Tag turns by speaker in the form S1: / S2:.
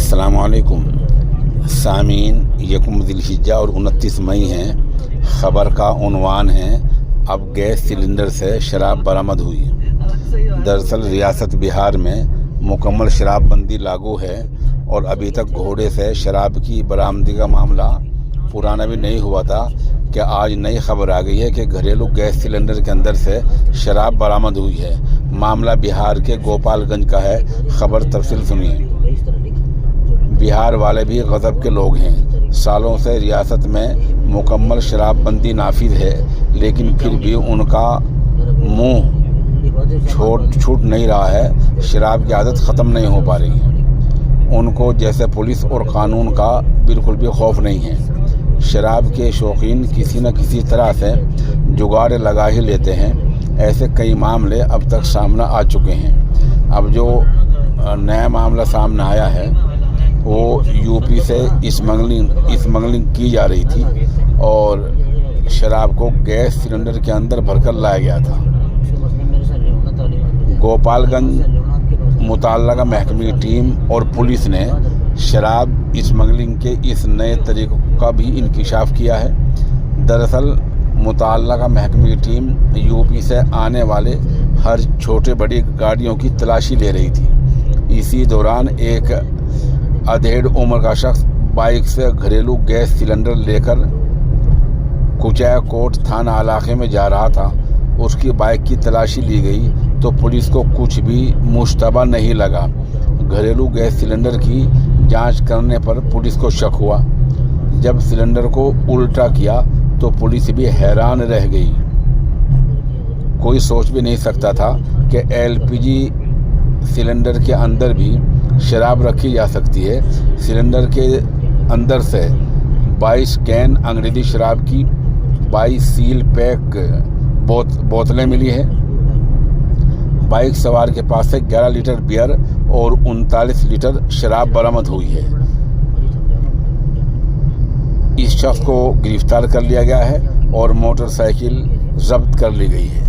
S1: السلام علیکم سامعین، یکم ذی الحجہ اور 29 مئی ہیں۔ خبر کا عنوان ہے اب گیس سلنڈر سے شراب برآمد ہوئی۔ دراصل ریاست بہار میں مکمل شراب بندی لاگو ہے اور ابھی تک گھوڑے سے شراب کی برآمدی کا معاملہ پرانا بھی نہیں ہوا تھا کہ آج نئی خبر آ گئی ہے کہ گھریلو گیس سلنڈر کے اندر سے شراب برآمد ہوئی ہے۔ معاملہ بہار کے گوپال گنج کا ہے۔ خبر تفصیل سنیے۔ بہار والے بھی غضب کے لوگ ہیں۔ سالوں سے ریاست میں مکمل شراب بندی نافذ ہے، لیکن پھر بھی ان کا منہ چھوٹ نہیں رہا ہے۔ شراب کی عادت ختم نہیں ہو پا رہی ہے۔ ان کو جیسے پولیس اور قانون کا بالکل بھی خوف نہیں ہے۔ شراب کے شوقین کسی نہ کسی طرح سے جگاڑ لگا ہی لیتے ہیں۔ ایسے کئی معاملے اب تک سامنے آ چکے ہیں۔ اب جو نیا معاملہ سامنے آیا ہے وہ یو پی سے اسمگلنگ کی جا رہی تھی اور شراب کو گیس سلنڈر کے اندر بھر کر لایا گیا تھا۔ گوپال گنج متعلقہ محکمہ ٹیم اور پولیس نے شراب اسمگلنگ کے اس نئے طریقے کا بھی انکشاف کیا ہے۔ دراصل متعلقہ محکمہ ٹیم یو پی سے آنے والے ہر چھوٹے بڑی گاڑیوں کی تلاشی لے رہی تھی۔ اسی دوران ایک ادھیڑ عمر کا شخص بائک سے گھریلو گیس سلنڈر لے کر کچیا کوٹ تھانہ علاقے میں جا رہا تھا۔ اس کی بائک کی تلاشی لی گئی تو پولیس کو کچھ بھی مشتبہ نہیں لگا۔ گھریلو گیس سلنڈر کی جانچ کرنے پر پولیس کو شک ہوا۔ جب سلنڈر کو الٹا کیا تو پولیس بھی حیران رہ گئی۔ کوئی سوچ بھی نہیں سکتا تھا کہ LPG سلنڈر کے اندر بھی شراب رکھی جا سکتی ہے۔ سلنڈر کے اندر سے 22 کین انگریزی شراب کی 22 سیل پیک بوتلیں ملی ہیں۔ بائک سوار کے پاس سے 11 لیٹر بیئر اور 39 لیٹر شراب برآمد ہوئی ہے۔ اس شخص کو گرفتار کر لیا گیا ہے اور موٹر سائیکل ضبط کر لی گئی ہے۔